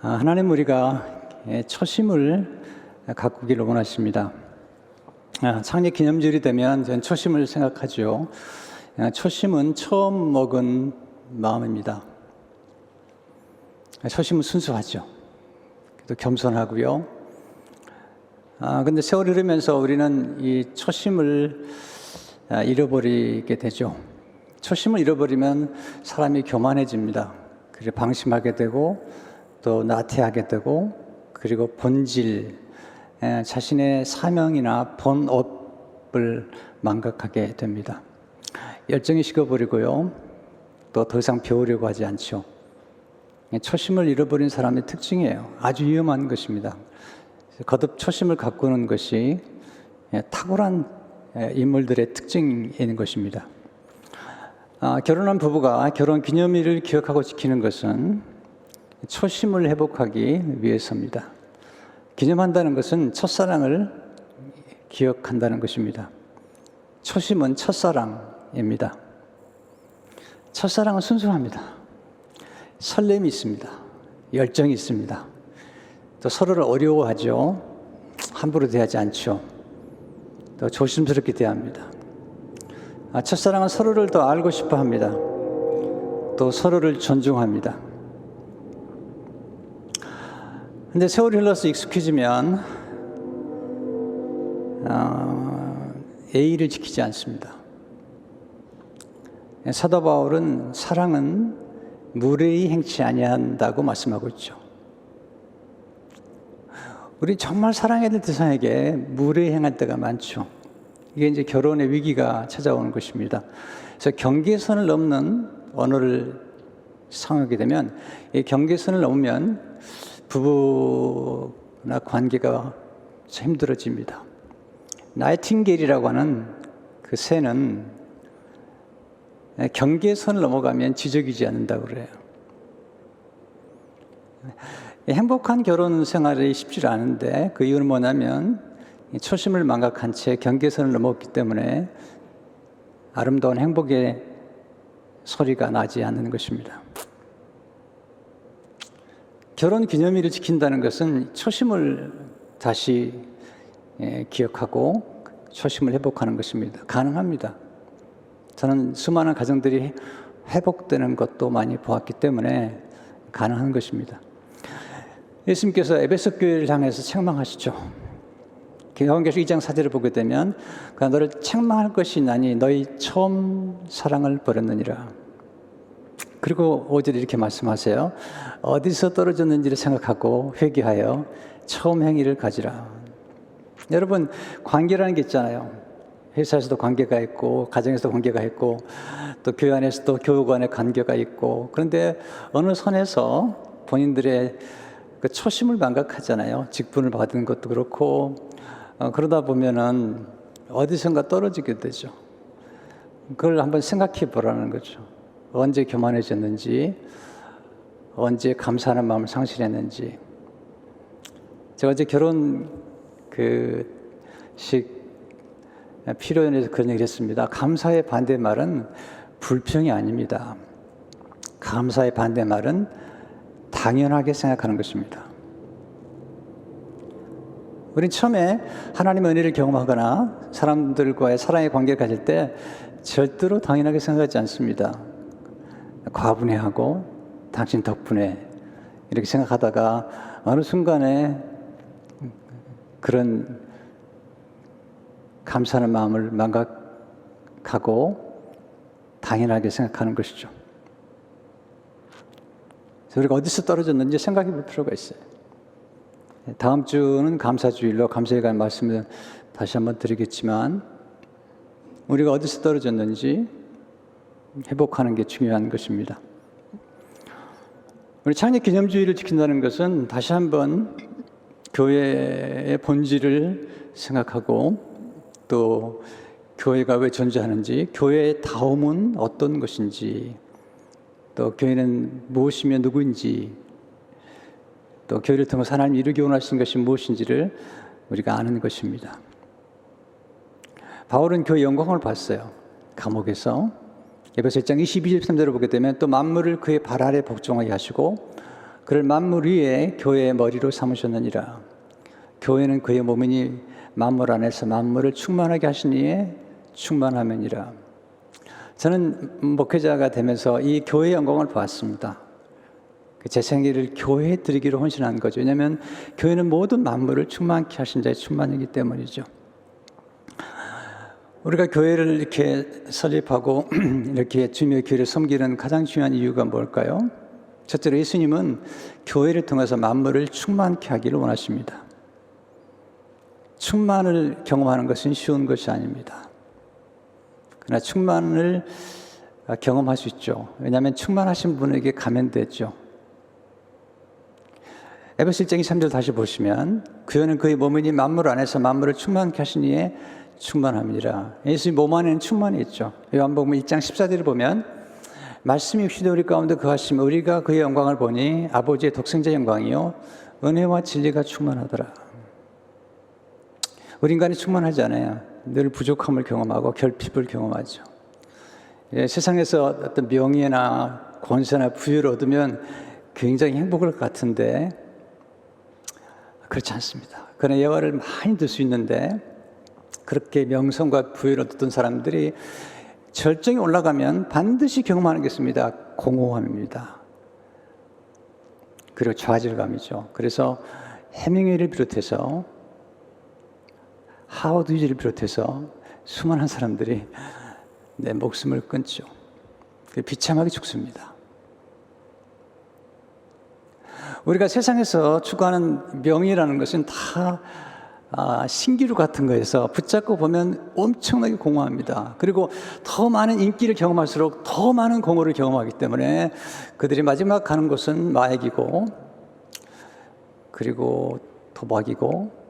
하나님 우리가 초심을 가꾸기를 원하십니다. 창립 기념주일이 되면 저는 초심을 생각하죠. 초심은 처음 먹은 마음입니다. 초심은 순수하죠. 또 겸손하고요. 근데 세월이 흐르면서 우리는 이 초심을 잃어버리게 되죠. 초심을 잃어버리면 사람이 교만해집니다. 그리고 방심하게 되고 또 나태하게 되고 그리고 본질, 자신의 사명이나 본업을 망각하게 됩니다. 열정이 식어버리고요. 또 더 이상 배우려고 하지 않죠. 초심을 잃어버린 사람의 특징이에요. 아주 위험한 것입니다. 거듭 초심을 가꾸는 것이 탁월한 인물들의 특징인 것입니다. 결혼한 부부가 결혼 기념일을 기억하고 지키는 것은 초심을 회복하기 위해서입니다. 기념한다는 것은 첫사랑을 기억한다는 것입니다. 초심은 첫사랑입니다. 첫사랑은 순수합니다. 설렘이 있습니다. 열정이 있습니다. 또 서로를 어려워하죠. 함부로 대하지 않죠. 또 조심스럽게 대합니다. 첫사랑은 서로를 더 알고 싶어 합니다. 또 서로를 존중합니다. 근데 세월이 흘러서 익숙해지면 예의를 지키지 않습니다. 사도 바울은 사랑은 무례히 행치 아니한다고 말씀하고 있죠. 우리 정말 사랑해야 될 대상에게 무례히 행할 때가 많죠. 이게 이제 결혼의 위기가 찾아오는 것입니다. 그래서 경계선을 넘는 언어를 사용하게 되면 이 경계선을 넘으면 부부나 관계가 힘들어집니다. 나이팅게일이라고 하는 그 새는 경계선을 넘어가면 지저귀지 않는다고 그래요. 행복한 결혼 생활이 쉽지 않은데 그 이유는 뭐냐면 초심을 망각한 채 경계선을 넘었기 때문에 아름다운 행복의 소리가 나지 않는 것입니다. 결혼 기념일을 지킨다는 것은 초심을 다시 기억하고 초심을 회복하는 것입니다. 가능합니다. 저는 수많은 가정들이 회복되는 것도 많이 보았기 때문에 가능한 것입니다. 예수님께서 에베소 교회를 향해서 책망하시죠. 요한계시록 2장 4절을 보게 되면 너를 책망할 것이 나니 너희 처음 사랑을 버렸느니라. 그리고 5절에 이렇게 말씀하세요. 어디서 떨어졌는지를 생각하고 회개하여 처음 행위를 가지라. 여러분, 관계라는 게 있잖아요. 회사에서도 관계가 있고 가정에서도 관계가 있고 또 교회 안에서도 교우 간의 관계가 있고, 그런데 어느 선에서 본인들의 그 초심을 망각하잖아요. 직분을 받은 것도 그렇고 그러다 보면은 어디선가 떨어지게 되죠. 그걸 한번 생각해 보라는 거죠. 언제 교만해졌는지, 언제 감사하는 마음을 상실했는지. 제가 어제 결혼 피로연에서 그런 얘기를 했습니다. 감사의 반대말은 불평이 아닙니다. 감사의 반대말은 당연하게 생각하는 것입니다. 우린 처음에 하나님의 은혜를 경험하거나 사람들과의 사랑의 관계를 가질 때 절대로 당연하게 생각하지 않습니다. 과분해하고 당신 덕분에 이렇게 생각하다가 어느 순간에 그런 감사하는 마음을 망각하고 당연하게 생각하는 것이죠. 우리가 어디서 떨어졌는지 생각해 볼 필요가 있어요. 다음 주는 감사주일로 감사에 관한 말씀을 다시 한번 드리겠지만 우리가 어디서 떨어졌는지 회복하는 게 중요한 것입니다. 우리 창립 기념주의를 지킨다는 것은 다시 한번 교회의 본질을 생각하고 또 교회가 왜 존재하는지, 교회의 다움은 어떤 것인지, 또 교회는 무엇이며 누구인지, 또 교회를 통해서 하나님이 이루기 원하신 것이 무엇인지를 우리가 아는 것입니다. 바울은 교회의 영광을 봤어요. 감옥에서. 에베소 1장 22절 3절을 보게 되면 또 만물을 그의 발 아래 복종하게 하시고 그를 만물 위에 교회의 머리로 삼으셨느니라. 교회는 그의 몸이니 만물 안에서 만물을 충만하게 하신 이에 충만함이니라. 저는 목회자가 되면서 이 교회의 영광을 보았습니다. 제 생애를 교회에 드리기로 헌신한 거죠. 왜냐하면 교회는 모든 만물을 충만케 하신 자의 충만이기 때문이죠. 우리가 교회를 이렇게 설립하고 이렇게 주님의 교회를 섬기는 가장 중요한 이유가 뭘까요? 첫째로 예수님은 교회를 통해서 만물을 충만케 하기를 원하십니다. 충만을 경험하는 것은 쉬운 것이 아닙니다. 그러나 충만을 경험할 수 있죠. 왜냐하면 충만하신 분에게 감연됐죠. 에베소 1장 3절 다시 보시면 그는 그의 몸이니 만물 안에서 만물을 충만케 하신 이에 충만함이라. 예수님 몸 안에는 충만이 있죠. 요한복음 1장 14절을 보면 말씀이 육신이 우리 가운데 거하시며 우리가 그의 영광을 보니 아버지의 독생자 영광이요 은혜와 진리가 충만하더라. 우리 인간이 충만하지 않아요. 늘 부족함을 경험하고 결핍을 경험하죠. 세상에서 어떤 명예나 권세나 부유를 얻으면 굉장히 행복할 것 같은데 그렇지 않습니다. 그러나 예화를 많이 들 수 있는데 그렇게 명성과 부유를 얻었던 사람들이 절정에 올라가면 반드시 경험하는 게 있습니다. 공허함입니다. 그리고 좌절감이죠. 그래서 해밍웨이를 비롯해서 하워드 휴지를 비롯해서 수많은 사람들이 내 목숨을 끊죠. 비참하게 죽습니다. 우리가 세상에서 추구하는 명예라는 것은 다 신기루 같은 거에서 붙잡고 보면 엄청나게 공허합니다. 그리고 더 많은 인기를 경험할수록 더 많은 공허를 경험하기 때문에 그들이 마지막 가는 곳은 마약이고 그리고 도박이고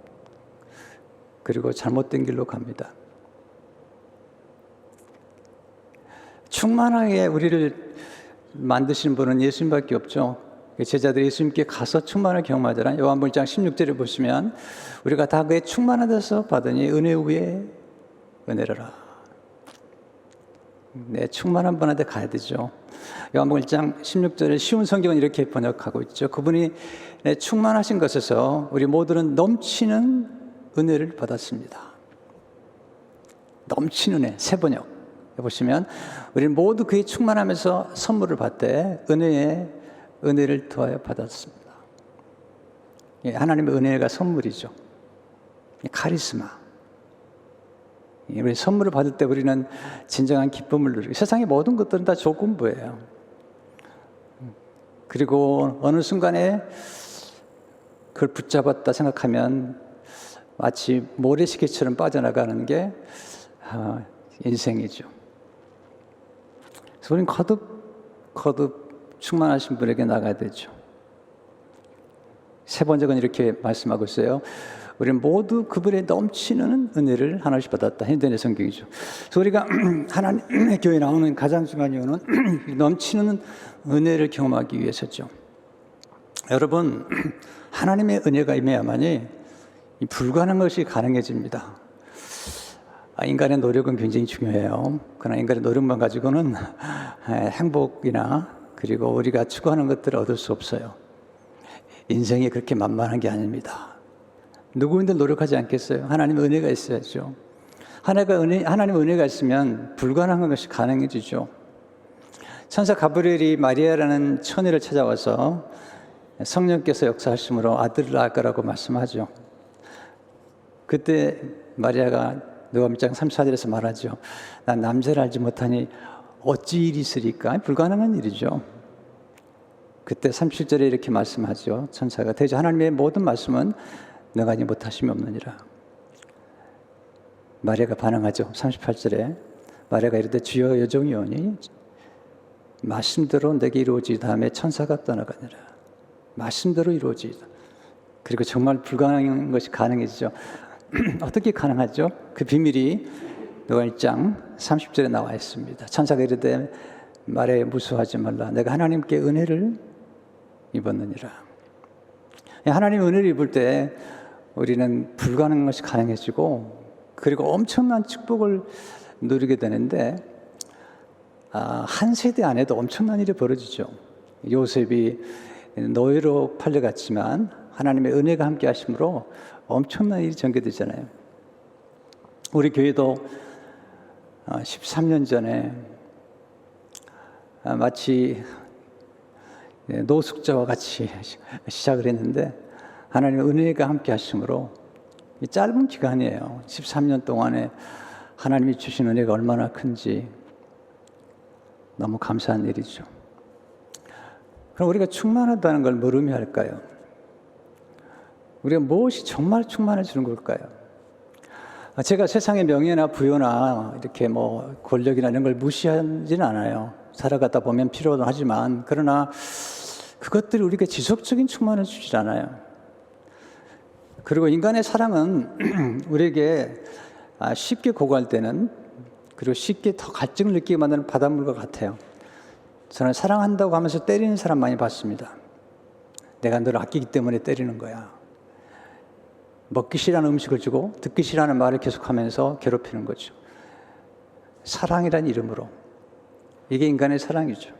그리고 잘못된 길로 갑니다. 충만하게 우리를 만드시는 분은 예수님밖에 없죠. 제자들이 예수님께 가서 충만을 경험하더라. 요한복음 1장 16절을 보시면 우리가 다 그의 충만한 데서 받으니 은혜 위에 은혜라. 네, 충만한 분한테 가야 되죠. 요한복음 1장 16절에 쉬운 성경은 이렇게 번역하고 있죠. 그분이 충만하신 것에서 우리 모두는 넘치는 은혜를 받았습니다. 넘치는 은혜, 새 번역 보시면 우리는 모두 그의 충만하면서 선물을 받되 은혜를 더하여 받았습니다. 하나님의 은혜가 선물이죠. 카리스마. 우리 선물을 받을 때 우리는 진정한 기쁨을 누리고 세상의 모든 것들은 다 조건부예요. 그리고 어느 순간에 그걸 붙잡았다 생각하면 마치 모래시계처럼 빠져나가는 게 인생이죠. 그래서 우리는 거듭 충만하신 분에게 나가야 되죠. 세 번째는 이렇게 말씀하고 있어요. 우리는 모두 그분의 넘치는 은혜를 하나씩 받았다. 현대의 성경이죠. 그래서 우리가 하나님의 교회에 나오는 가장 중요한 이유는 넘치는 은혜를 경험하기 위해서죠. 여러분, 하나님의 은혜가 임해야만이 불가능한 것이 가능해집니다. 인간의 노력은 굉장히 중요해요. 그러나 인간의 노력만 가지고는 행복이나 그리고 우리가 추구하는 것들을 얻을 수 없어요. 인생이 그렇게 만만한 게 아닙니다. 누구인들 노력하지 않겠어요? 하나님의 은혜가 있어야죠. 하나님의 은혜가 있으면 불가능한 것이 가능해지죠. 천사 가브리엘이 마리아라는 처녀를 찾아와서 성령께서 역사하심으로 아들을 낳을 거라고 말씀하죠. 그때 마리아가 누가복음 1장 34절에서 말하죠. 난 남자를 알지 못하니 어찌 일이 있으리까? 불가능한 일이죠. 그때 37절에 이렇게 말씀하죠. 천사가 대저 하나님의 모든 말씀은 너가 하지 못하심이 없느니라. 마리아가 반응하죠. 38절에 마리아가 이르되 주여 여종이 오니 말씀대로 내게 이루어지다 하며 천사가 떠나가니라. 말씀대로 이루어지다. 그리고 정말 불가능한 것이 가능해지죠. 어떻게 가능하죠? 그 비밀이 누가복음 1장 30절에 나와 있습니다. 천사가 이르되 말에 무수하지 말라. 내가 하나님께 은혜를 입었느니라. 하나님의 은혜를 입을 때 우리는 불가능한 것이 가능해지고 그리고 엄청난 축복을 누리게 되는데 한 세대 안에도 엄청난 일이 벌어지죠. 요셉이 노예로 팔려갔지만 하나님의 은혜가 함께 하심으로 엄청난 일이 전개되잖아요. 우리 교회도 13년 전에 마치 노숙자와 같이 시작을 했는데 하나님의 은혜가 함께 하심으로 이 짧은 기간이에요. 13년 동안에 하나님이 주신 은혜가 얼마나 큰지 너무 감사한 일이죠. 그럼 우리가 충만하다는 걸 뭘 의미할까요? 우리가 무엇이 정말 충만해지는 걸까요? 제가 세상의 명예나 부여나 이렇게 권력이나 이런 걸 무시하지는 않아요. 살아가다 보면 필요도 하지만, 그러나 그것들이 우리에게 지속적인 충만을 주질 않아요. 그리고 인간의 사랑은 우리에게 쉽게 고갈되는, 그리고 쉽게 더 갈증을 느끼게 만드는 바닷물과 같아요. 저는 사랑한다고 하면서 때리는 사람 많이 봤습니다. 내가 너를 아끼기 때문에 때리는 거야. 먹기 싫어하는 음식을 주고 듣기 싫어하는 말을 계속하면서 괴롭히는 거죠. 사랑이란 이름으로. 이게 인간의 사랑이죠.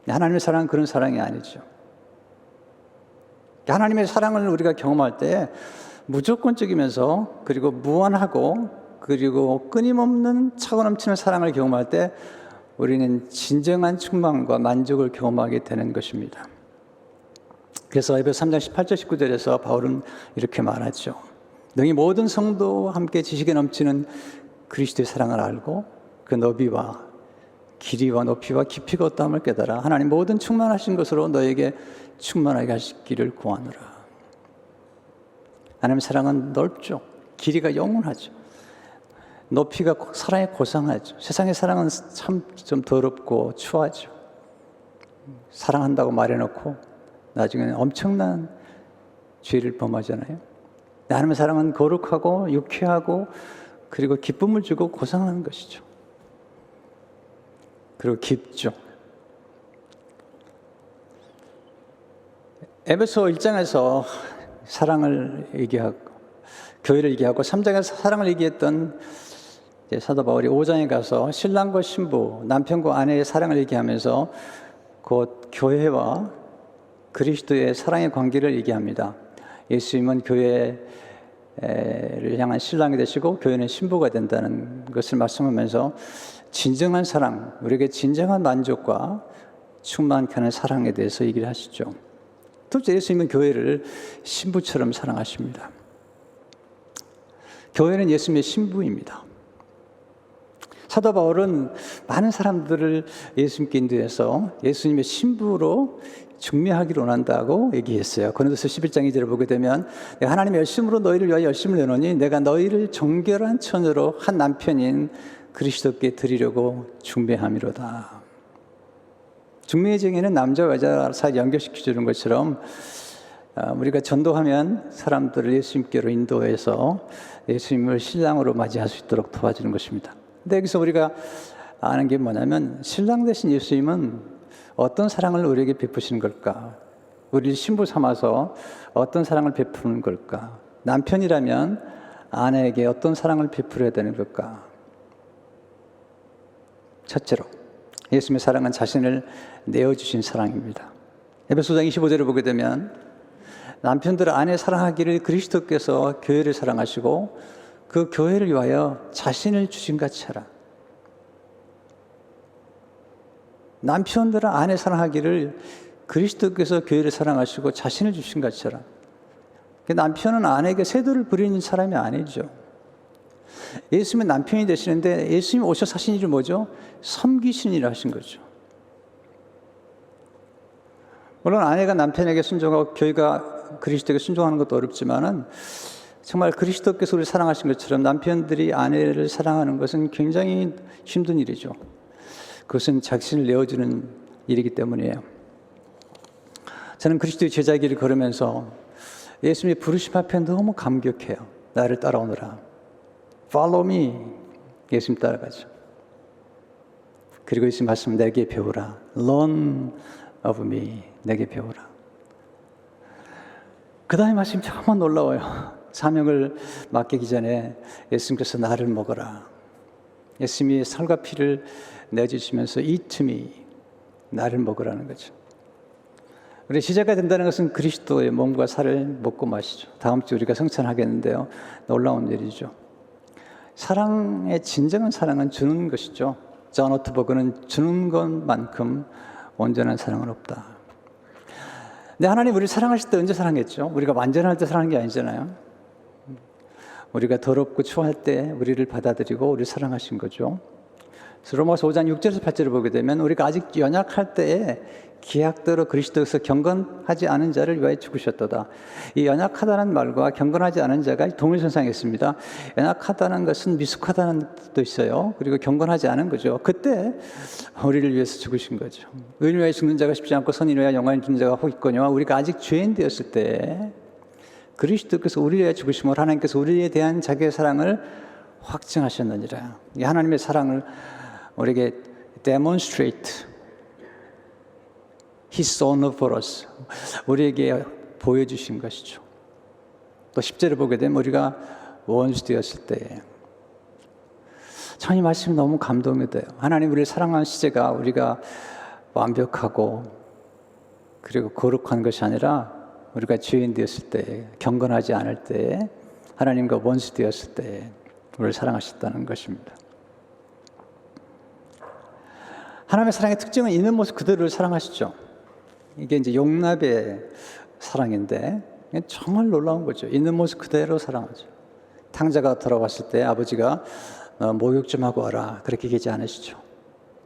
하나님의 사랑은 그런 사랑이 아니죠. 하나님의 사랑을 우리가 경험할 때 무조건적이면서, 그리고 무한하고, 그리고 끊임없는 차고 넘치는 사랑을 경험할 때 우리는 진정한 충만과 만족을 경험하게 되는 것입니다. 그래서 에베소 3장 18절 19절에서 바울은 이렇게 말하죠. 너희 모든 성도와 함께 지식에 넘치는 그리스도의 사랑을 알고 그 너비와 길이와 높이와 깊이가 어떠함을 깨달아 하나님 모든 충만하신 것으로 너에게 충만하게 하시기를 구하노라. 하나님의 사랑은 넓죠. 길이가 영원하죠. 높이가 사랑에 고상하죠. 세상의 사랑은 참 좀 더럽고 추하죠. 사랑한다고 말해놓고 나중에는 엄청난 죄를 범하잖아요. 하나님의 사랑은 거룩하고 유쾌하고, 그리고 기쁨을 주고 고상한 것이죠. 그리고 깊죠. 에베소 1장에서 사랑을 얘기하고, 교회를 얘기하고, 3장에서 사랑을 얘기했던 사도 바울이 5장에 가서 신랑과 신부, 남편과 아내의 사랑을 얘기하면서 곧 교회와 그리스도의 사랑의 관계를 얘기합니다. 예수님은 교회를 향한 신랑이 되시고 교회는 신부가 된다는 것을 말씀하면서 진정한 사랑, 우리에게 진정한 만족과 충만케 하는 사랑에 대해서 얘기를 하시죠. 또 예수님은 교회를 신부처럼 사랑하십니다. 교회는 예수님의 신부입니다. 사도 바울은 많은 사람들을 예수님께 인도해서 예수님의 신부로 중매하기를 원한다고 얘기했어요. 고린도서 11장 2절을 보게 되면 내가 하나님의 열심으로 너희를 위하여 열심을 내노니 내가 너희를 정결한 처녀로 한 남편인 그리스도께 드리려고 중매함이로다. 중매의 정의는 남자와 여자 사이 연결시켜 주는 것처럼 우리가 전도하면 사람들을 예수님께로 인도해서 예수님을 신랑으로 맞이할 수 있도록 도와주는 것입니다. 근데 여기서 우리가 아는 게 뭐냐면 신랑 대신 예수님은 어떤 사랑을 우리에게 베푸시는 걸까? 우리를 신부 삼아서 어떤 사랑을 베푸는 걸까? 남편이라면 아내에게 어떤 사랑을 베풀어야 되는 걸까? 첫째로 예수님의 사랑은 자신을 내어주신 사랑입니다. 에베소서 25절을 보게 되면 남편들은 아내 사랑하기를 그리스도께서 교회를 사랑하시고 그 교회를 위하여 자신을 주신 같이 하라. 남편들은 아내 사랑하기를 그리스도께서 교회를 사랑하시고 자신을 주신 같이 하라. 남편은 아내에게 세도를 부리는 사람이 아니죠. 예수님은 남편이 되시는데 예수님이 오셔서 하신 일이 뭐죠? 섬기신 일을 하신 거죠. 물론 아내가 남편에게 순종하고 교회가 그리스도에게 순종하는 것도 어렵지만은 정말 그리스도께서 우리를 사랑하신 것처럼 남편들이 아내를 사랑하는 것은 굉장히 힘든 일이죠. 그것은 자신을 내어주는 일이기 때문이에요. 저는 그리스도의 제자의 길을 걸으면서 예수님의 부르심 앞에 너무 감격해요. 나를 따라오너라. Follow me. 예수님 따라가죠. 그리고 예수님 말씀 내게 배우라. Learn of me. 내게 배우라. 그 다음에 말씀이 정말 놀라워요. 사명을 맡기기 전에 예수님께서 나를 먹어라. 예수님이 살과 피를 내주시면서 eat me. 나를 먹으라는 거죠. 우리 시제가 된다는 것은 그리스도의 몸과 살을 먹고 마시죠. 다음 주 우리가 성찬하겠는데요. 놀라운 일이죠. 사랑의 진정한 사랑은 주는 것이죠. 존 오트버그는 주는 것만큼 온전한 사랑은 없다. 근데 하나님 우리를 사랑하실 때 언제 사랑했죠? 우리가 완전할 때 사랑한 게 아니잖아요. 우리가 더럽고 추할 때 우리를 받아들이고 우리를 사랑하신 거죠. 로마서 5장 6절에서 8절을 보게 되면 우리가 아직 연약할 때에 기약대로 그리스도에서 경건하지 않은 자를 위하여 죽으셨도다. 이 연약하다는 말과 경건하지 않은 자가 동일선상에 있습니다. 연약하다는 것은 미숙하다는 뜻도 있어요. 그리고 경건하지 않은 거죠. 그때 우리를 위해서 죽으신 거죠. 의인을 위하여 죽는 자가 쉽지 않고 선인을 위하여 영광을 주는 자가 혹 있거니와 우리가 아직 죄인 되었을 때 그리스도께서 우리를 위하여 죽으심으로 하나님께서 우리에 대한 자기의 사랑을 확증하셨느니라. 이 하나님의 사랑을 우리에게 demonstrate His own for us. 우리에게 보여주신 것이죠. 또 10절을 보게 되면 우리가 원수 되었을 때 참 이 말씀이 너무 감동이 돼요. 하나님 우리를 사랑하는 시제가 우리가 완벽하고 그리고 거룩한 것이 아니라 우리가 죄인 되었을 때, 경건하지 않을 때, 하나님과 원수 되었을 때 우리를 사랑하셨다는 것입니다. 하나님의 사랑의 특징은 있는 모습 그대로를 사랑하시죠. 이게 이제 용납의 사랑인데 정말 놀라운 거죠. 있는 모습 그대로 사랑하죠. 탕자가 돌아왔을 때 아버지가 목욕 좀 하고 와라 그렇게 얘기하지 않으시죠.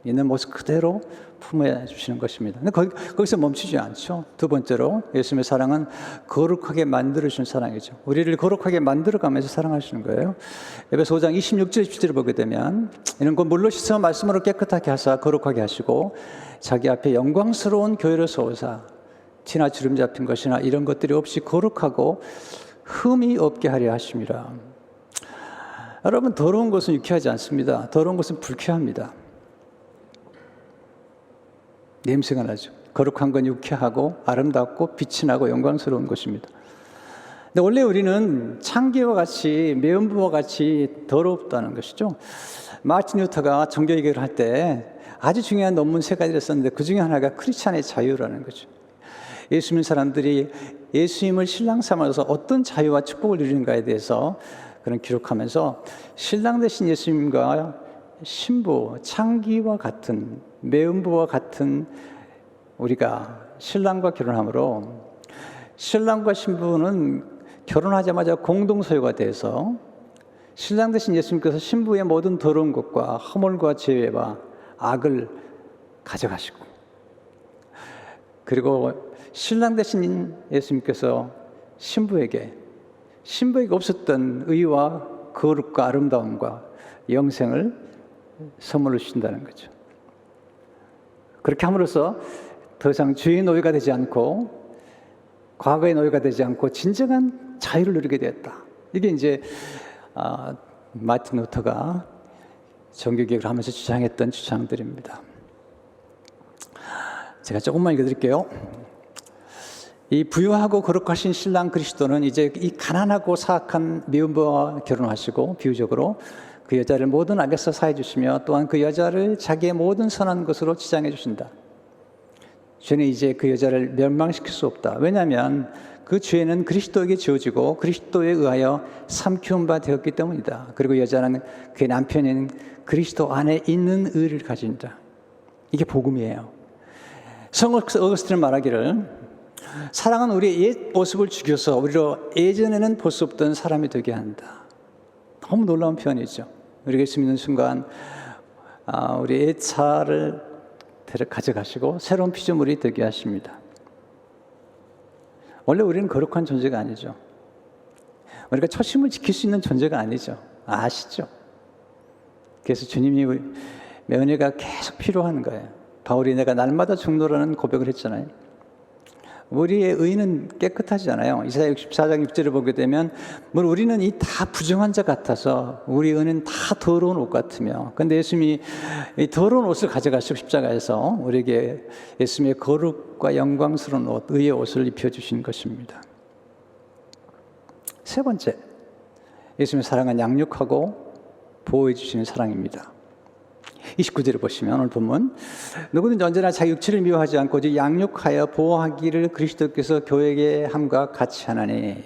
있는 모습 그대로 품어 주시는 것입니다. 근데 거기서 멈추지 않죠. 두 번째로 예수님의 사랑은 거룩하게 만들어주신 사랑이죠. 우리를 거룩하게 만들어가면서 사랑하시는 거예요. 에베소 5장 26절 27절을 보게 되면 이는 곧 물로 씻어 말씀으로 깨끗하게 하사 거룩하게 하시고 자기 앞에 영광스러운 교회를 세우사 티나 주름 잡힌 것이나 이런 것들이 없이 거룩하고 흠이 없게 하려 하심이라. 여러분 더러운 것은 유쾌하지 않습니다. 더러운 것은 불쾌합니다. 냄새가 나죠. 거룩한 건 유쾌하고 아름답고 빛이 나고 영광스러운 것입니다. 근데 원래 우리는 창기와 같이 매운부와 같이 더럽다는 것이죠. 마틴 루터가 종교 얘기를 할 때 아주 중요한 논문 3가지를 썼는데 그 중에 하나가 크리스찬의 자유라는 거죠. 예수 믿는 사람들이 예수님을 신랑 삼아서 어떤 자유와 축복을 누리는가에 대해서 그런 기록하면서 신랑 되신 예수님과 신부, 창기와 같은 매운부와 같은 우리가 신랑과 결혼함으로 신랑과 신부는 결혼하자마자 공동 소유가 돼서 신랑 되신 예수님께서 신부의 모든 더러운 것과 허물과 죄와 악을 가져가시고 그리고 신랑 되신 예수님께서 신부에게 없었던 의와 거룩과 아름다움과 영생을 선물로 주신다는 거죠. 그렇게 함으로써 더 이상 죄의 노예가 되지 않고 과거의 노예가 되지 않고 진정한 자유를 누리게 되었다. 이게 이제 마틴 루터가 종교개혁을 하면서 주장했던 주장들입니다. 제가 조금만 읽어드릴게요. 이 부유하고 거룩하신 신랑 그리스도는 이제 이 가난하고 사악한 미혼부와 결혼하시고 비유적으로 그 여자를 모든 악에서 사해 주시며 또한 그 여자를 자기의 모든 선한 것으로 치장해 주신다. 죄는 이제 그 여자를 멸망시킬 수 없다. 왜냐하면 그 죄는 그리스도에게 지어지고 그리스도에 의하여 삼키운 바 되었기 때문이다. 그리고 여자는 그의 남편인 그리스도 안에 있는 의를 가진다. 이게 복음이에요. 성 어거스틴은 말하기를 사랑은 우리의 옛 모습을 죽여서 우리로 예전에는 볼 수 없던 사람이 되게 한다. 너무 놀라운 표현이죠. 우리가 예수 믿는 순간 우리 옛 사를 가져가시고 새로운 피조물이 되게 하십니다. 원래 우리는 거룩한 존재가 아니죠. 우리가 초심을 지킬 수 있는 존재가 아니죠. 아시죠? 그래서 주님이 은혜가 계속 필요한 거예요. 바울이 내가 날마다 죽노라는 고백을 했잖아요. 우리의 의는 깨끗하지 않아요. 이사야 64장 6절을 보게 되면 우리는 이 다 부정한 자 같아서 우리 의는 다 더러운 옷 같으며 근데 예수님이 이 더러운 옷을 가져가시고 십자가에서 우리에게 예수님의 거룩과 영광스러운 옷, 의의 옷을 입혀주신 것입니다. 세 번째, 예수님의 사랑은 양육하고 보호해 주시는 사랑입니다. 29절을 보시면 오늘 본문, 누구든지 언제나 자기 육체를 미워하지 않고 오직 양육하여 보호하기를 그리스도께서 교회에게 함과 같이 하나니.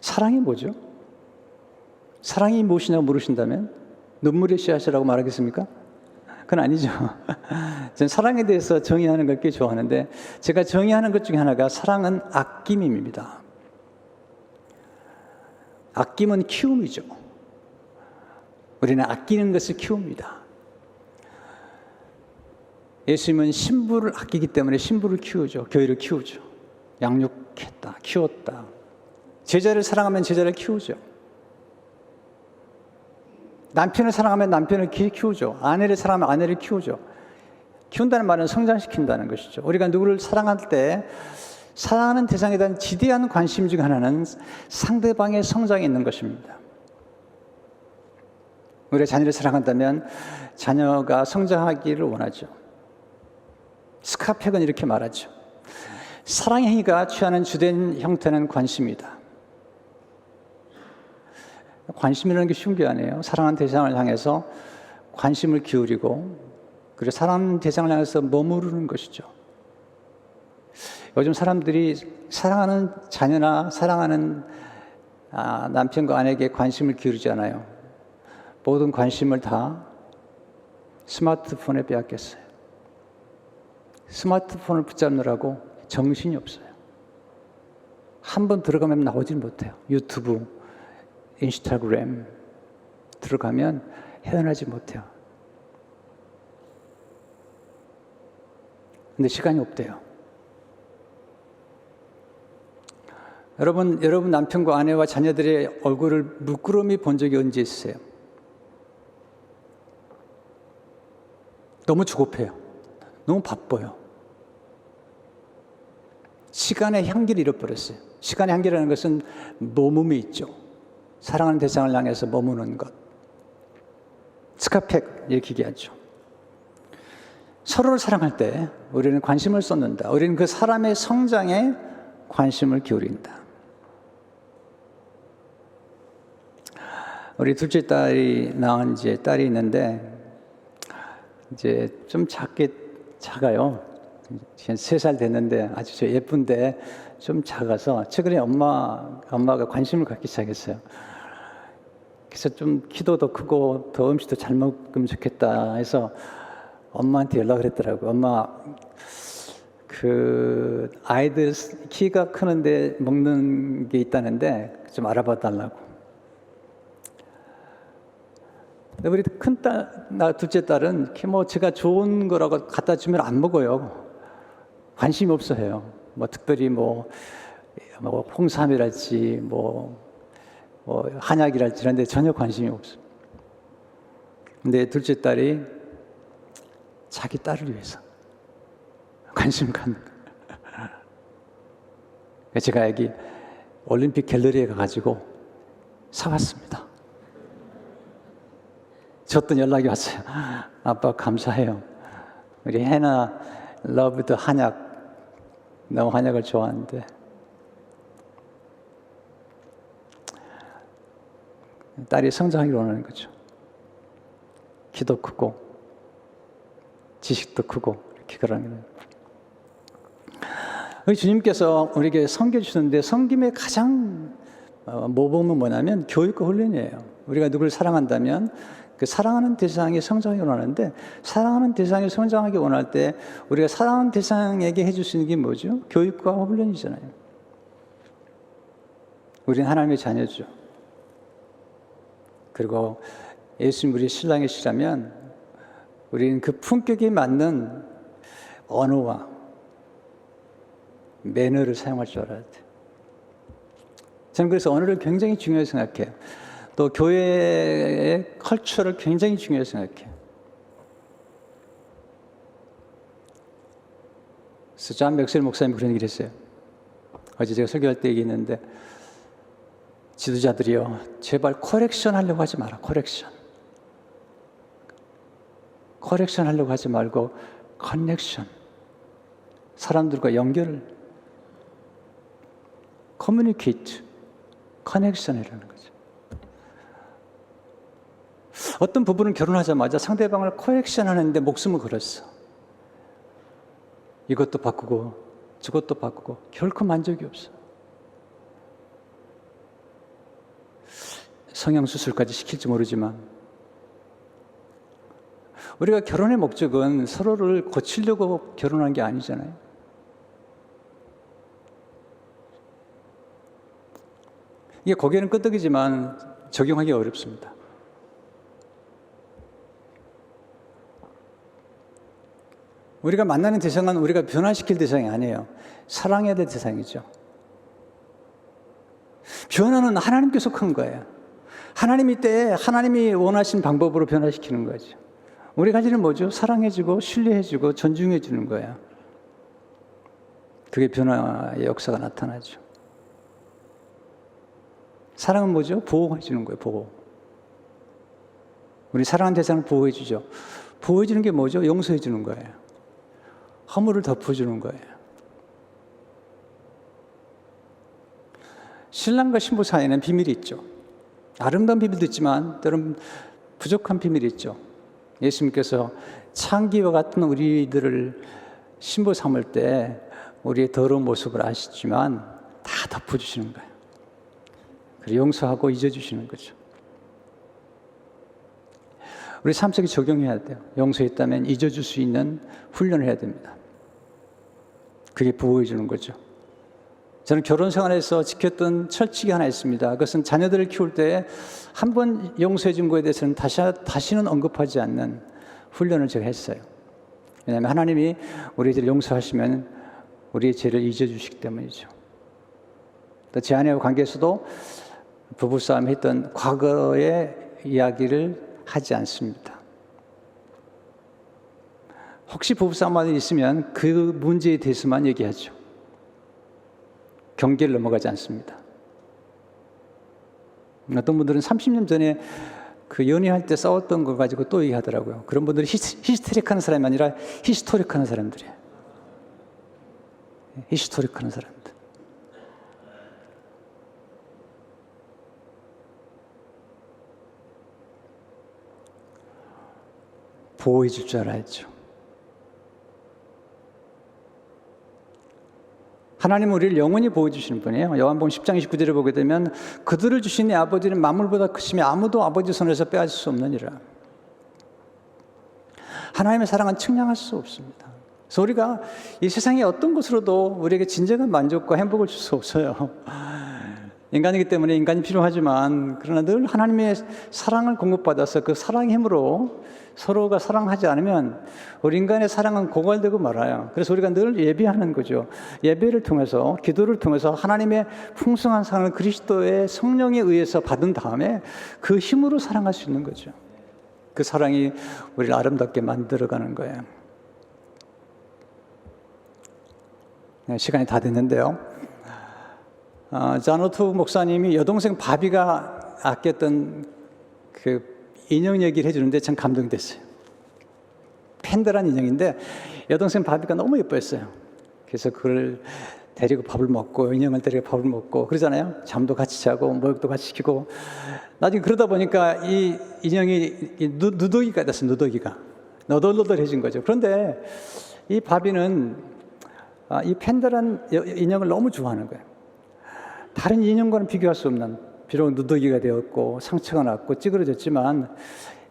사랑이 뭐죠? 사랑이 무엇이냐고 물으신다면 눈물의 씨앗이라고 말하겠습니까? 그건 아니죠. 저는 사랑에 대해서 정의하는 걸 꽤 좋아하는데, 제가 정의하는 것 중에 하나가 사랑은 아낌입니다. 아낌은 키움이죠. 우리는 아끼는 것을 키웁니다. 예수님은 신부를 아끼기 때문에 신부를 키우죠. 교회를 키우죠. 양육했다, 키웠다. 제자를 사랑하면 제자를 키우죠. 남편을 사랑하면 남편을 키우죠. 아내를 사랑하면 아내를 키우죠. 키운다는 말은 성장시킨다는 것이죠. 우리가 누구를 사랑할 때 사랑하는 대상에 대한 지대한 관심 중 하나는 상대방의 성장에 있는 것입니다. 우리가 자녀를 사랑한다면 자녀가 성장하기를 원하죠. 스카펙은 이렇게 말하죠. 사랑의 행위가 취하는 주된 형태는 관심이다. 관심이라는 게 쉬운 게 아니에요. 사랑하는 대상을 향해서 관심을 기울이고, 그리고 사랑하는 대상을 향해서 머무르는 것이죠. 요즘 사람들이 사랑하는 자녀나 사랑하는 남편과 아내에게 관심을 기울이지 않아요. 모든 관심을 다 스마트폰에 빼앗겼어요. 스마트폰을 붙잡느라고 정신이 없어요. 한 번 들어가면 나오질 못해요. 유튜브, 인스타그램 들어가면 헤어나지 못해요. 근데 시간이 없대요. 여러분 남편과 아내와 자녀들의 얼굴을 물끄러미 본 적이 언제 있으세요? 너무 조급해요. 너무 바빠요. 시간의 향기를 잃어버렸어요. 시간의 향기라는 것은 머금이 있죠. 사랑하는 대상을 향해서 머무는 것. 스카펙 이렇게 얘기하죠. 서로를 사랑할 때 우리는 관심을 쏟는다. 우리는 그 사람의 성장에 관심을 기울인다. 우리 둘째 딸이 낳은 이제 딸이 있는데, 이제 좀 작아요. 지금 3살 됐는데 아주 예쁜데 좀 작아서 최근에 엄마가 관심을 갖기 시작했어요. 그래서 좀 키도 더 크고 더 음식도 잘 먹으면 좋겠다 해서 엄마한테 연락을 했더라고요. 엄마, 그 아이들 키가 크는데 먹는 게 있다는데 좀 알아봐 달라고. 근데 우리 큰 딸, 둘째 딸은 제가 좋은 거라고 갖다 주면 안 먹어요. 관심이 없어 해요. 특별히 홍삼이랄지 한약이랄지 이런 데 전혀 관심이 없어. 근데 둘째 딸이 자기 딸을 위해서 관심 갖는 거예요. 제가 여기 올림픽 갤러리에 가가지고 사왔습니다. 줬던 연락이 왔어요. 아빠 감사해요. 우리 해나 러브드 한약, 너무 한약을 좋아하는데 딸이 성장하기를 원하는 거죠. 키도 크고 지식도 크고 이렇게 그러는 거예요. 우리 주님께서 우리에게 섬겨주시는데 섬김의 가장 모범은 뭐냐면 교육과 훈련이에요. 우리가 누구를 사랑한다면 그 사랑하는 대상이 성장하기 원하는데, 사랑하는 대상이 성장하기 원할 때 우리가 사랑하는 대상에게 해줄 수 있는 게 뭐죠? 교육과 훈련이잖아요. 우리는 하나님의 자녀죠. 그리고 예수님 우리 신랑이시라면 우리는 그 품격에 맞는 언어와 매너를 사용할 줄 알아야 돼요. 저는 그래서 언어를 굉장히 중요하게 생각해요. 또 교회의 컬처를 굉장히 중요하게 생각해요. 그래서 존 맥스웰 목사님이 그런 얘기를 했어요. 어제 제가 설교할 때 얘기했는데, 지도자들이요, 제발 커렉션 하려고 하지 마라. 커렉션 하려고 하지 말고 커넥션, 사람들과 연결을, 커뮤니케이트, 커넥션이라는 거죠. 어떤 부부는 결혼하자마자 상대방을 코액션 하는데 목숨을 걸었어. 이것도 바꾸고 저것도 바꾸고 결코 만족이 없어. 성형수술까지 시킬지 모르지만 우리가 결혼의 목적은 서로를 고치려고 결혼한 게 아니잖아요. 이게 고개는 끄덕이지만 적용하기 어렵습니다. 우리가 만나는 대상은 우리가 변화시킬 대상이 아니에요. 사랑해야 될 대상이죠. 변화는 하나님께 속한 거예요. 하나님이 때에 하나님이 원하신 방법으로 변화시키는 거죠. 우리가 가지는 뭐죠? 사랑해주고 신뢰해주고 존중해주는 거예요. 그게 변화의 역사가 나타나죠. 사랑은 뭐죠? 보호해주는 거예요. 보호. 우리 사랑하는 대상을 보호해주죠. 보호해주는 게 뭐죠? 용서해주는 거예요. 허물을 덮어주는 거예요. 신랑과 신부 사이에는 비밀이 있죠. 아름다운 비밀도 있지만 때로는 부족한 비밀이 있죠. 예수님께서 창기와 같은 우리들을 신부 삼을 때 우리의 더러운 모습을 아시지만 다 덮어주시는 거예요. 그리고 용서하고 잊어주시는 거죠. 우리 삶 속에 적용해야 돼요. 용서했다면 잊어줄 수 있는 훈련을 해야 됩니다. 그게 보호해 주는 거죠. 저는 결혼 생활에서 지켰던 철칙이 하나 있습니다. 그것은 자녀들을 키울 때 한 번 용서해 준 거에 대해서는 다시는 언급하지 않는 훈련을 제가 했어요. 왜냐하면 하나님이 우리의 죄를 용서하시면 우리의 죄를 잊어주시기 때문이죠. 또 제 아내와 관계에서도 부부싸움 했던 과거의 이야기를 하지 않습니다. 혹시 부부싸움이 있으면 그 문제에 대해서만 얘기하죠. 경계를 넘어가지 않습니다. 어떤 분들은 30년 전에 그 연애할 때 싸웠던 거 가지고 또 얘기하더라고요. 그런 분들이 히스테릭하는 사람이 아니라 히스토릭하는 사람들이에요. 히스토릭하는 사람들. 보호해 줄 줄 알아야죠. 하나님은 우리를 영원히 보호해 주시는 분이에요. 요한복음 10장 29절을 보게 되면 그들을 주신 내 아버지는 만물보다 크시며 아무도 아버지 손에서 빼앗을 수 없느니라. 하나님의 사랑은 측량할 수 없습니다. 그래서 우리가 이 세상의 어떤 것으로도 우리에게 진정한 만족과 행복을 줄 수 없어요. 인간이기 때문에 인간이 필요하지만 그러나 늘 하나님의 사랑을 공급받아서 그 사랑의 힘으로 서로가 사랑하지 않으면 우리 인간의 사랑은 고갈되고 말아요. 그래서 우리가 늘 예배하는 거죠. 예배를 통해서 기도를 통해서 하나님의 풍성한 사랑을 그리스도의 성령에 의해서 받은 다음에 그 힘으로 사랑할 수 있는 거죠. 그 사랑이 우리를 아름답게 만들어가는 거예요. 네, 시간이 다 됐는데요. 자노트 목사님이 여동생 바비가 아꼈던 그 인형 얘기를 해주는데 참 감동됐어요. 팬더란 인형인데 여동생 바비가 너무 예뻐했어요. 그래서 그걸 데리고 밥을 먹고 인형을 데리고 밥을 먹고 그러잖아요. 잠도 같이 자고 목욕도 같이 시키고 나중에 그러다 보니까 이 인형이 누더기가 됐어요. 누더기가 너덜너덜해진 거죠. 그런데 이 바비는 이 팬더란 인형을 너무 좋아하는 거예요. 다른 인형과는 비교할 수 없는, 비록 누더기가 되었고 상처가 났고 찌그러졌지만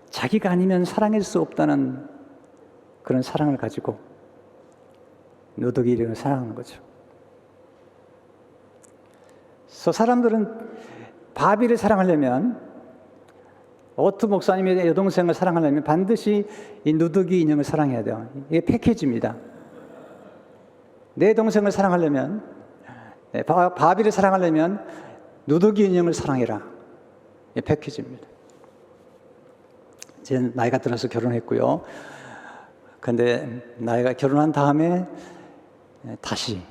자기가 아니면 사랑할 수 없다는 그런 사랑을 가지고 누더기 인형을 사랑하는 거죠. 그래서 사람들은 바비를 사랑하려면, 오트 목사님의 여동생을 사랑하려면 반드시 이 누더기 인형을 사랑해야 돼요. 이게 패키지입니다. 내 동생을 사랑하려면, 바비를 사랑하려면 누더기 인형을 사랑해라. 이 패키지입니다. 제 나이가 들어서 결혼했고요. 근데 나이가 결혼한 다음에 다시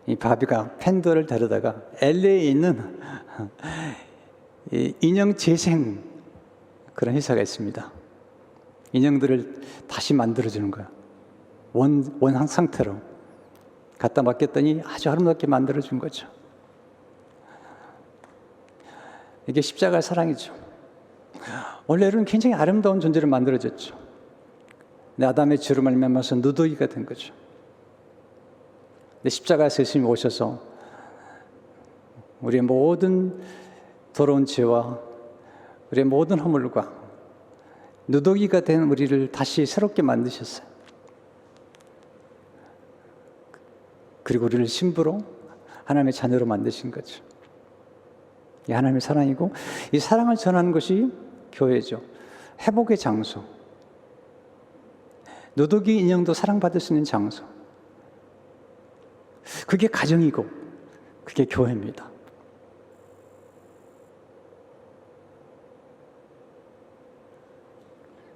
이 바비가 팬더를 데려다가 LA에 있는 인형 재생 그런 회사가 있습니다. 인형들을 다시 만들어주는 거야. 원상 상태로. 갖다 맡겼더니 아주 아름답게 만들어준 거죠. 이게 십자가의 사랑이죠. 원래는 굉장히 아름다운 존재로 만들어졌죠. 근데 아담의 죄로 말미암아서 누더기가 된 거죠. 근데 십자가에서 예수님이 오셔서 우리의 모든 더러운 죄와 우리의 모든 허물과 누더기가 된 우리를 다시 새롭게 만드셨어요. 그리고 우리를 신부로 하나님의 자녀로 만드신 거죠. 이 하나님의 사랑이고, 이 사랑을 전하는 것이 교회죠. 회복의 장소. 누더기 인형도 사랑받을 수 있는 장소. 그게 가정이고 그게 교회입니다.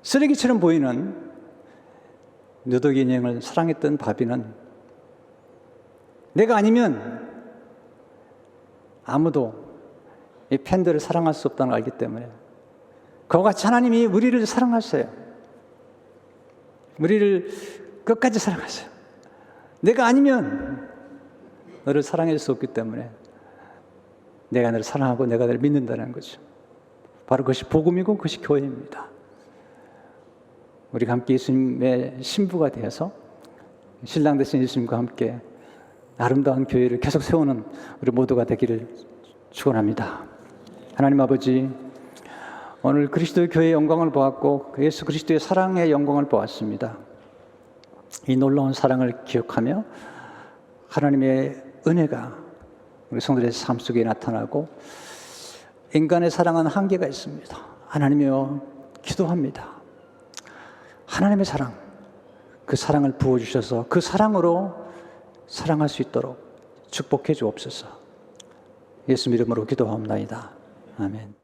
쓰레기처럼 보이는 누더기 인형을 사랑했던 바비는 내가 아니면 아무도 이 팬들을 사랑할 수 없다는 걸 알기 때문에 그와 같이 하나님이 우리를 사랑하셔요. 우리를 끝까지 사랑하셔요. 내가 아니면 너를 사랑할 수 없기 때문에 내가 너를 사랑하고 내가 너를 믿는다는 거죠. 바로 그것이 복음이고 그것이 교회입니다. 우리가 함께 예수님의 신부가 되어서 신랑 되신 예수님과 함께 아름다운 교회를 계속 세우는 우리 모두가 되기를 축원합니다. 하나님 아버지, 오늘 그리스도의 교회의 영광을 보았고 예수 그리스도의 사랑의 영광을 보았습니다. 이 놀라운 사랑을 기억하며 하나님의 은혜가 우리 성도들의 삶 속에 나타나고, 인간의 사랑은 한계가 있습니다. 하나님이여, 기도합니다. 하나님의 사랑, 그 사랑을 부어주셔서 그 사랑으로 사랑할 수 있도록 축복해 주옵소서. 예수 이름으로 기도하옵나이다. 아멘.